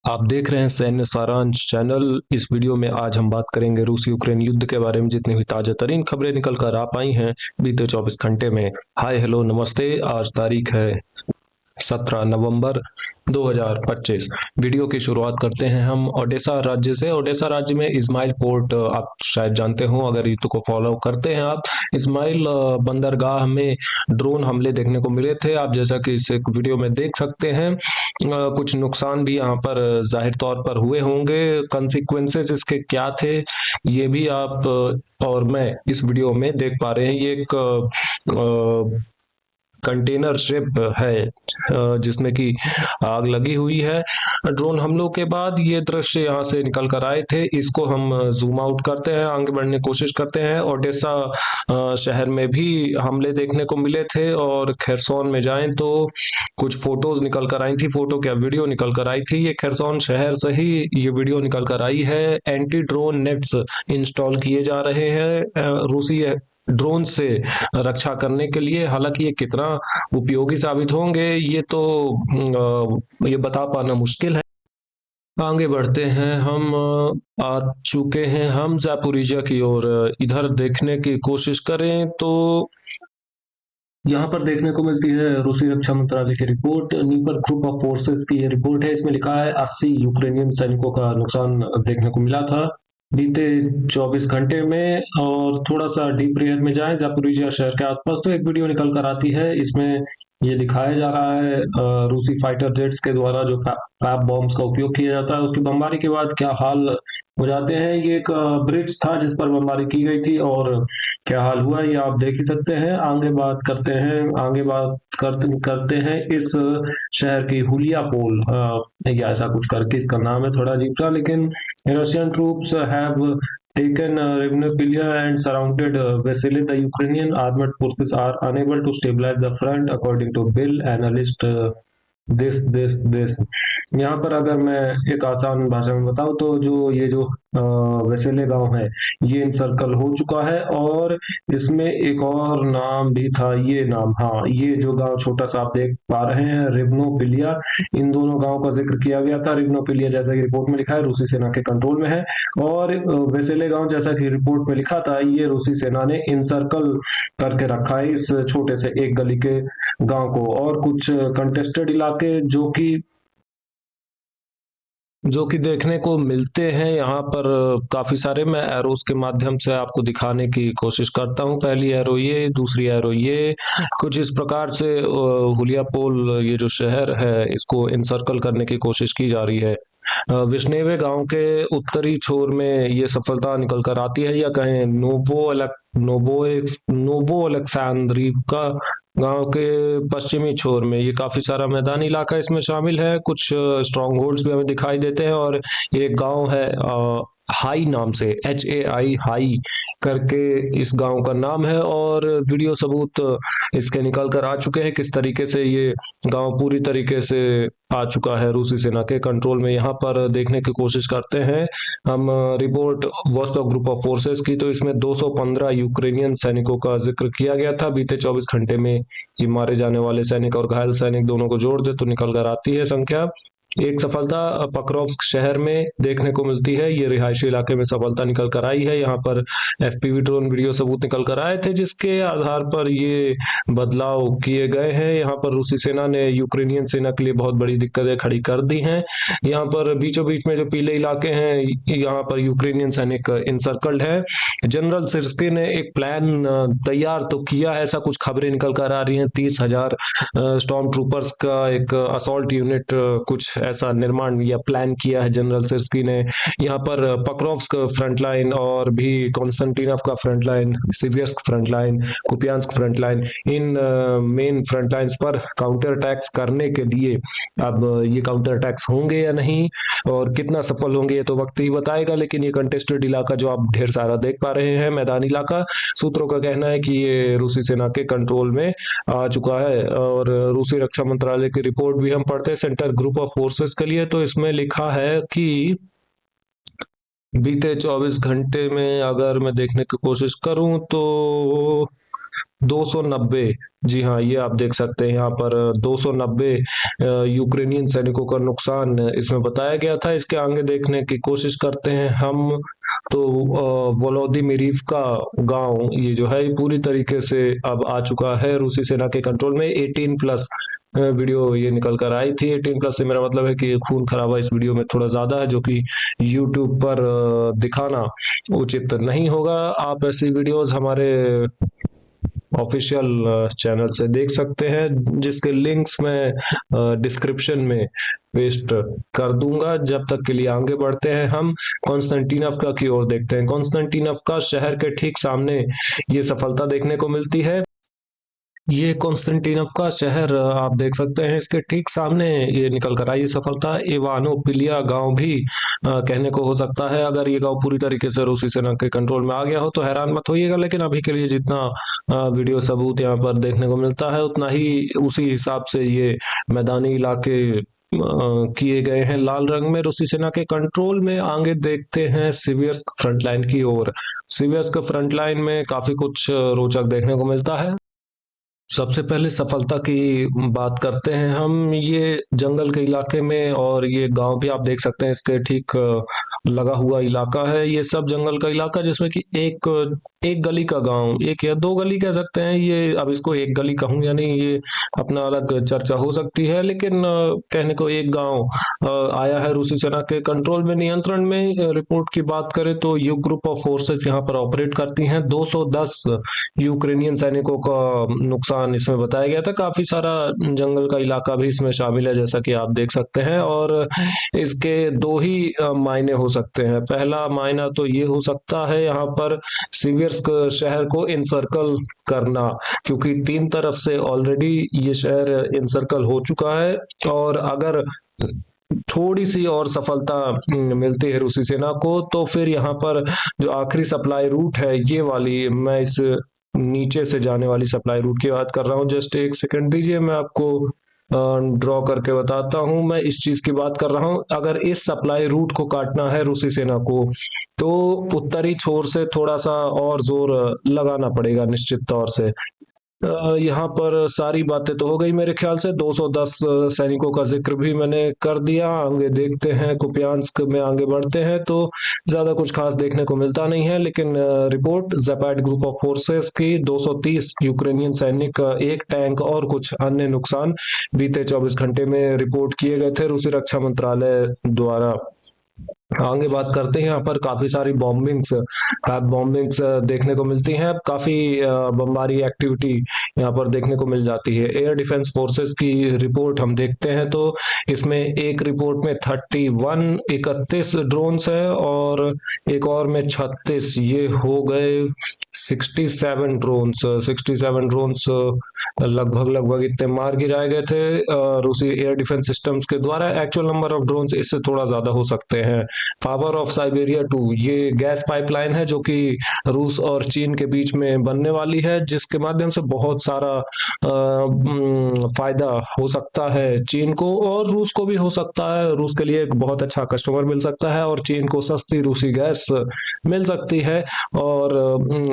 आप देख रहे हैं सैन्य सारांश चैनल। इस वीडियो में आज हम बात करेंगे रूस यूक्रेन युद्ध के बारे में, जितनी भी ताजा तरीन खबरें निकल कर आ पाई हैं बीते 24 घंटे में। हाय हेलो नमस्ते। आज तारीख है 17 नवंबर 2025। वीडियो की शुरुआत करते हैं हम ओडेसा राज्य से। ओडेसा राज्य में इस्माइल पोर्ट, आप शायद जानते हो अगर यूट्यूब को फॉलो करते हैं आप। इस्माइल बंदरगाह में ड्रोन हमले देखने को मिले थे। आप जैसा कि इस एक वीडियो में देख सकते हैं, कुछ नुकसान भी यहाँ पर जाहिर तौर पर हुए होंगे। कंसिक्वेंसेस इसके क्या थे ये भी आप और मैं इस वीडियो में देख पा रहे हैं। ये एक कंटेनर शिप है जिसमें कि आग लगी हुई है। ड्रोन हमलों के बाद ये दृश्य यहाँ से निकल कर आए थे। इसको हम जूम आउट करते हैं, आगे बढ़ने की कोशिश करते हैं। ओडेसा शहर में भी हमले देखने को मिले थे, और खेरसोन में जाएं तो कुछ फोटोज निकल कर आई थी, फोटो क्या वीडियो निकल कर आई थी। ये खेरसोन शहर से ही ये वीडियो निकल कर आई है। एंटी ड्रोन नेट्स इंस्टॉल किए जा रहे हैं रूसी ड्रोन से रक्षा करने के लिए। हालांकि ये कितना उपयोगी साबित होंगे ये तो ये बता पाना मुश्किल है। आगे बढ़ते हैं हम। आ चुके हैं हम जापोरिजिया की ओर। इधर देखने की कोशिश करें तो यहाँ पर देखने को मिलती है रूसी रक्षा मंत्रालय की report. Dnieper group of forces की ये रिपोर्ट है। इसमें लिखा है 80 यूक्रेनियन सैनिकों का नुकसान देखने को मिला था बीते 24 घंटे में। और थोड़ा सा डीप रियर में जाए जापोरिजिया शहर के आसपास तो एक वीडियो निकल कर आती है। इसमें ये दिखाया जा रहा है रूसी फाइटर जेट्स के द्वारा जो फैब बॉम्ब्स का उपयोग किया जाता है उसकी बमबारी के बाद क्या हाल हो जाते हैं। ये एक ब्रिज था जिस पर बमबारी की गई थी, और क्या हाल हुआ ये आप देख ही सकते हैं। आगे बात करते हैं, करते हैं इस शहर की हुलिया पोल, या ऐसा कुछ करके इसका नाम है, थोड़ा अजीब सा। लेकिन Russian troops have taken Rivnopilia and surrounded Vasily. The Ukrainian armed forces are unable to stabilize the front, according to Bill analyst this यहाँ पर अगर मैं एक आसान भाषा में बताऊं तो जो ये जो वैसेले गांव है ये इनसर्कल हो चुका है। और इसमें एक और नाम भी था, ये नाम, हाँ, ये जो गांव छोटा सा आप देख पा रहे हैं रिवनोपिलिया, इन दोनों गांव का जिक्र किया गया था। रिवनोपिलिया जैसा कि रिपोर्ट में लिखा है रूसी सेना के कंट्रोल में है, और वैसेले गांव जैसा कि रिपोर्ट में लिखा था ये रूसी सेना ने इनसर्कल करके रखा है इस छोटे से एक गली के गांव को। और कुछ कंटेस्टेड इलाके जो कि देखने को मिलते हैं यहाँ पर काफी सारे। मैं एरोस के माध्यम से आपको दिखाने की कोशिश करता हूँ। पहली एरो ये, दूसरी एरो ये, कुछ इस प्रकार से हुलिया पोल ये जो शहर है इसको इनसर्कल करने की कोशिश की जा रही है। विष्णेवे गांव के उत्तरी छोर में ये सफलता निकल कर आती है, या कहें नोवो अलेक्सांद्रिवका गांव के पश्चिमी छोर में। ये काफी सारा मैदानी इलाका इसमें शामिल है। कुछ स्ट्रॉन्ग होल्ड्स भी हमें दिखाई देते हैं, और एक गांव है हाई नाम से, HAI हाई करके इस गांव का नाम है। और वीडियो सबूत इसके निकल कर आ चुके हैं किस तरीके से ये गांव पूरी तरीके से आ चुका है रूसी सेना के कंट्रोल में। यहाँ पर देखने की कोशिश करते हैं हम report Vostok group of forces की, तो इसमें 215 यूक्रेनियन सैनिकों का जिक्र किया गया था बीते 24 घंटे में। ये मारे जाने वाले सैनिक और घायल सैनिक दोनों को जोड़ दे तो निकल कर आती है संख्या। एक सफलता पक्रोव्स्क शहर में देखने को मिलती है। ये रिहायशी इलाके में सफलता निकल कर आई है। यहाँ पर FPV ड्रोन वीडियो सबूत निकल कर आए थे जिसके आधार पर ये बदलाव किए गए हैं। यहाँ पर रूसी सेना ने यूक्रेनियन सेना के लिए बहुत बड़ी दिक्कतें खड़ी कर दी हैं। यहाँ पर बीचों बीच में जो पीले इलाके हैं यहाँ पर यूक्रेनियन सैनिक इंसर्कल्ड है। जनरल सिर्स्की ने एक प्लान तैयार तो किया है, ऐसा कुछ खबरें निकल कर आ रही हैं। 30,000 स्टॉर्म ट्रूपर्स का एक असॉल्ट यूनिट कुछ ऐसा निर्माण या प्लान किया है जनरल सिर्स्की ने। यहाँ पर पक्रोव्स्क फ्रंट लाइन और भी कॉन्स्टेंटिनोव का front line, Siversk front line, Kupiansk front line, इन मेन फ्रंट लाइन्स पर काउंटर अटैक्स करने के लिए अब ये काउंटर अटैक्स होंगे या नहीं और कितना सफल होंगे ये तो वक्त ही बताएगा। लेकिन ये कंटेस्टेड इलाका जो आप ढेर सारा देख पा रहे हैं, मैदानी इलाका, सूत्रों का कहना है कि ये रूसी सेना के कंट्रोल में आ चुका है। और रूसी रक्षा मंत्रालय की रिपोर्ट भी हम पढ़ते हैं सेंटर ग्रुप ऑफ फोर्सेस के लिए, तो इसमें लिखा है कि बीते 24 घंटे में अगर मैं देखने की कोशिश करूं तो 290, जी हाँ, ये आप देख सकते हैं यहाँ पर 290 यूक्रेनियन सैनिकों का नुकसान इसमें बताया गया था। इसके आगे देखने की कोशिश करते हैं हम, तो वोलोदिमीरिव का गांव ये जो है ये पूरी तरीके से अब आ चुका है रूसी सेना के कंट्रोल में। 18 प्लस वीडियो ये निकल कर आई थी। 18 प्लस से मेरा मतलब है कि खून खराबा इस वीडियो में थोड़ा ज्यादा है, जो कि यूट्यूब पर दिखाना उचित नहीं होगा। आप ऐसी वीडियोस हमारे ऑफिशियल चैनल से देख सकते हैं, जिसके लिंक्स मैं डिस्क्रिप्शन में पेस्ट कर दूंगा। जब तक के लिए आगे बढ़ते हैं हम कॉन्स्टेंटिनोव की ओर देखते हैं। कॉन्स्टेंटिनोव का शहर के ठीक सामने ये सफलता देखने को मिलती है। ये कॉन्स्टेंटिनोव का शहर आप देख सकते हैं, इसके ठीक सामने ये निकल कर आई सफलता। इवानोपिलिया गांव भी कहने को हो सकता है। अगर ये गांव पूरी तरीके से रूसी सेना के कंट्रोल में आ गया हो तो हैरान मत होइएगा, लेकिन अभी के लिए जितना वीडियो सबूत यहाँ पर देखने को मिलता है उतना ही उसी हिसाब से ये मैदानी इलाके किए गए हैं लाल रंग में रूसी सेना के कंट्रोल में। आगे देखते हैं सिवियर्स्क फ्रंटलाइन की ओर। सिवियर्स्क फ्रंटलाइन में काफी कुछ रोचक देखने को मिलता है। सबसे पहले सफलता की बात करते हैं हम। ये जंगल के इलाके में, और ये गांव भी आप देख सकते हैं इसके ठीक लगा हुआ इलाका है। ये सब जंगल का इलाका जिसमें कि एक एक गली का गांव, एक या दो गली कह सकते हैं। ये अब इसको एक गली कहूं या नहीं ये अपना अलग चर्चा हो सकती है, लेकिन कहने को एक गांव आया है रूसी सेना के कंट्रोल में, नियंत्रण में। रिपोर्ट की बात करें तो यू ग्रुप ऑफ फोर्सेस यहाँ पर ऑपरेट करती हैं। 210 यूक्रेनियन सैनिकों का नुकसान इसमें बताया गया था। काफी सारा जंगल का इलाका भी इसमें शामिल है, जैसा कि आप देख सकते हैं। और इसके दो ही मायने हो सकते हैं। पहला मायना तो ये हो सकता है यहाँ पर सिवियर्स्क शहर को इनसर्कल करना, क्योंकि तीन तरफ से ऑलरेडी ये शहर इनसर्कल हो चुका है। और अगर थोड़ी सी और सफलता मिलती है रूसी सेना को, तो फिर यहाँ पर जो आखिरी सप्लाई रूट है, ये वाली, मैं इस नीचे से जाने वाली सप्लाई रूट की बात कर रहा हूँ। जस्ट एक सेकंड दीजिए, मैं आपको ड्रॉ करके बताता हूँ। मैं इस चीज की बात कर रहा हूँ। अगर इस सप्लाई रूट को काटना है रूसी सेना को, तो उत्तरी छोर से थोड़ा सा और जोर लगाना पड़ेगा निश्चित तौर से। यहाँ पर सारी बातें तो हो गई मेरे ख्याल से। 210 सैनिकों का जिक्र भी मैंने कर दिया। आगे देखते हैं, कुपियांस्क में आगे बढ़ते हैं तो ज्यादा कुछ खास देखने को मिलता नहीं है, लेकिन रिपोर्ट ज़ेपैड ग्रुप ऑफ फोर्सेस की 230 यूक्रेनियन सैनिक, एक टैंक और कुछ अन्य नुकसान बीते 24 घंटे में रिपोर्ट किए गए थे रूसी रक्षा मंत्रालय द्वारा। आगे बात करते हैं। यहाँ पर काफी सारी बॉम्बिंग्स देखने को मिलती हैं। काफी बमबारी एक्टिविटी यहाँ पर देखने को मिल जाती है। एयर डिफेंस फोर्सेस की रिपोर्ट हम देखते हैं तो इसमें एक रिपोर्ट में 31 ड्रोन्स है, और एक और में 36, ये हो गए 67 ड्रोन्स लगभग इतने मार गिराए गए थे रूसी एयर डिफेंस सिस्टम्स के द्वारा। एक्चुअल नंबर ऑफ ड्रोन्स इससे थोड़ा ज्यादा हो सकते हैं। पावर ऑफ साइबेरिया 2, ये गैस पाइपलाइन है जो कि रूस और चीन के बीच में बनने वाली है, जिसके माध्यम से बहुत सारा फायदा हो सकता है चीन को, और रूस को भी हो सकता है। रूस के लिए एक बहुत अच्छा कस्टमर मिल सकता है, और चीन को सस्ती रूसी गैस मिल सकती है। और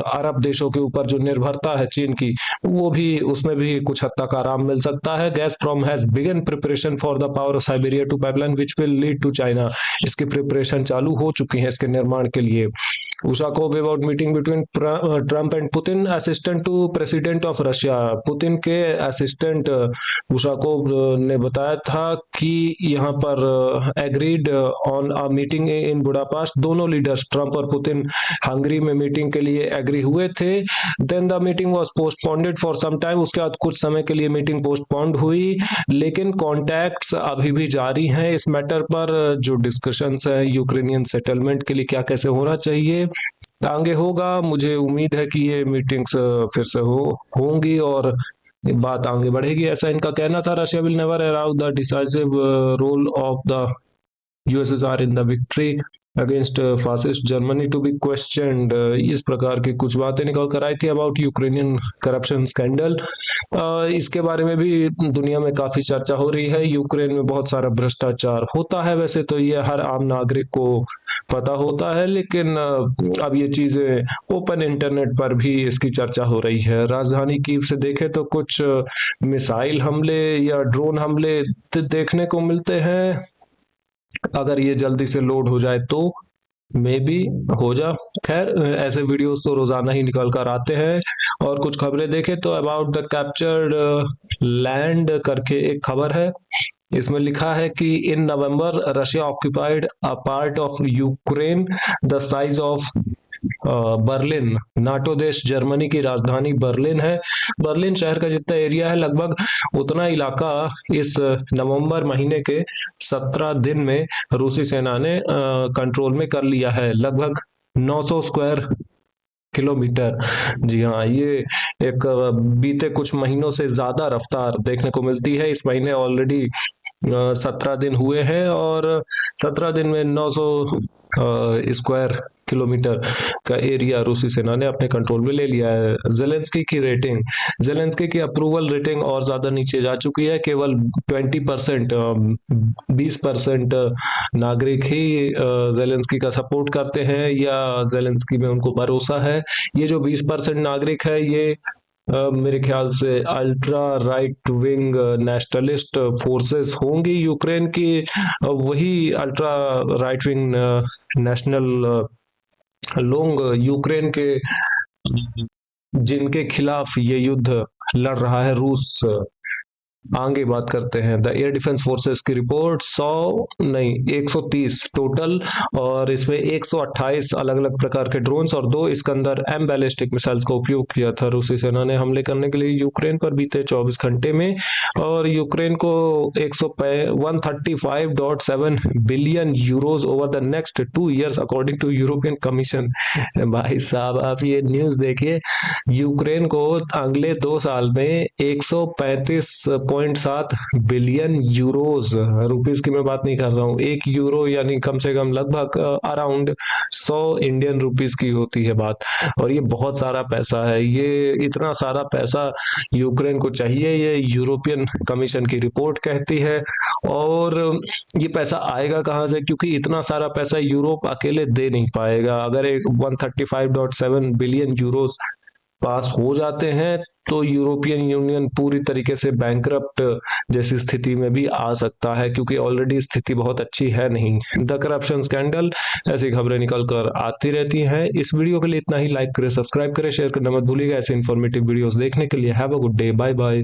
अरब देशों के ऊपर जो निर्भरता है चीन की, वो भी, उसमें भी कुछ हद तक आराम मिल सकता है। Gazprom has begun preparation for the power of Siberia 2 pipeline which will lead to China. इसकी प्रिपरेशन चालू हो चुकी है इसके निर्माण के लिए। Ushakov about meeting between Trump and Putin, assistant to president of Russia. Putin के असिस्टेंट उशाकोव ने बताया था कि यहाँ पर agreed on a meeting in Budapest. दोनों लीडर्स ट्रम्प और पुतिन हंगरी में मीटिंग के लिए एग्री हुए थे। Then the meeting was postponed for some time. उसके बाद कुछ समय के लिए मीटिंग पोस्टपोन्ड हुई, लेकिन कॉन्टैक्ट्स अभी भी जारी हैं इस मैटर पर। जो डिस्कशंस है यूक्रेनियन सेटलमेंट के लिए क्या कैसे होना चाहिए, आगे होगा। मुझे उम्मीद है कि ये मीटिंग्स फिर से होंगी और बात आगे बढ़ेगी, ऐसा इनका कहना था। Russia will never allow the decisive role of the USSR in the victory against fascist Germany to be questioned. इस प्रकार की कुछ बातें निकल कर आई थी अबाउट यूक्रेनियन करप्शन स्कैंडल। इसके बारे में भी दुनिया में काफी चर्चा हो रही है। यूक्रेन में बहुत सारा भ्रष्टाचार होता है, वैसे तो ये हर आम नागरिक को पता होता है, लेकिन अब ये चीजें ओपन इंटरनेट पर भी इसकी चर्चा हो रही है। राजधानी कीव से देखें तो कुछ मिसाइल हमले या ड्रोन हमले देखने को मिलते हैं। अगर ये जल्दी से लोड हो जाए तो मे बी हो जा। खैर, ऐसे वीडियोस तो रोजाना ही निकल कर आते हैं। और कुछ खबरें देखें तो अबाउट द कैप्चर्ड लैंड करके एक खबर है। इसमें लिखा है कि in November Russia occupied a part of Ukraine the size of Berlin. NATO देश जर्मनी की राजधानी बर्लिन है। बर्लिन शहर का जितना एरिया है लगभग उतना इलाका इस नवंबर महीने के 17 दिन में रूसी सेना ने कंट्रोल में कर लिया है। लगभग 900 स्क्वायर किलोमीटर। जी हाँ, ये एक बीते कुछ महीनों से ज्यादा रफ्तार देखने को मिलती है। इस महीने ऑलरेडी 17 दिन हुए हैं और 17 दिन में 900 स्क्वायर किलोमीटर का एरिया रूसी सेना ने अपने कंट्रोल में ले लिया है। जेलेंस्की की अप्रूवल रेटिंग और ज्यादा नीचे जा चुकी है। केवल 20%, 20% नागरिक ही जेलेंस्की का सपोर्ट करते हैं या जेलेंस्की में उनको भरोसा है। ये जो 20% नागरिक है, ये मेरे ख्याल से ultra right wing nationalist forces होंगी यूक्रेन की। वही अल्ट्रा राइट विंग नेशनल लोग यूक्रेन के, जिनके खिलाफ ये युद्ध लड़ रहा है रूस। आगे बात करते हैं द एयर डिफेंस फोर्सेस की रिपोर्ट। 130 टोटल, और इसमें 128 अलग अलग प्रकार के ड्रोन्स और 2 इस्कंदर एम बैलिस्टिक मिसाइल्स का उपयोग किया था रूसी सेना ने हमले करने के लिए यूक्रेन पर बीते 24 घंटे में। और यूक्रेन को 135.7 billion euros over the next 2 years according to European Commission. भाई साहब, आप ये न्यूज देखिए, यूक्रेन को अगले 2 साल में 135.7 बिलियन यूरोज, रुपीस की मैं बात नहीं कर रहा हूँ, 1 यूरो यानी कम से कम लगभग अराउंड 100 इंडियन रुपीस की होती है बात। और ये बहुत सारा पैसा है। ये इतना सारा पैसा यूक्रेन को चाहिए, ये यूरोपियन कमीशन की रिपोर्ट कहती है। और ये पैसा आएगा कहाँ से, क्योंकि इतना सारा पैसा यूरोप अकेले दे नहीं पाएगा। अगर एक 135.7 बिलियन यूरोज पास हो जाते हैं तो यूरोपियन यूनियन पूरी तरीके से बैंकरप्ट जैसी स्थिति में भी आ सकता है, क्योंकि ऑलरेडी स्थिति बहुत अच्छी है नहीं। द करप्शन स्कैंडल, ऐसी खबरें निकल कर आती रहती हैं। इस वीडियो के लिए इतना ही। लाइक करें, सब्सक्राइब करें, शेयर करना मत भूलिएगा। ऐसे इन्फॉर्मेटिव वीडियोस देखने के लिए have a good day, bye bye.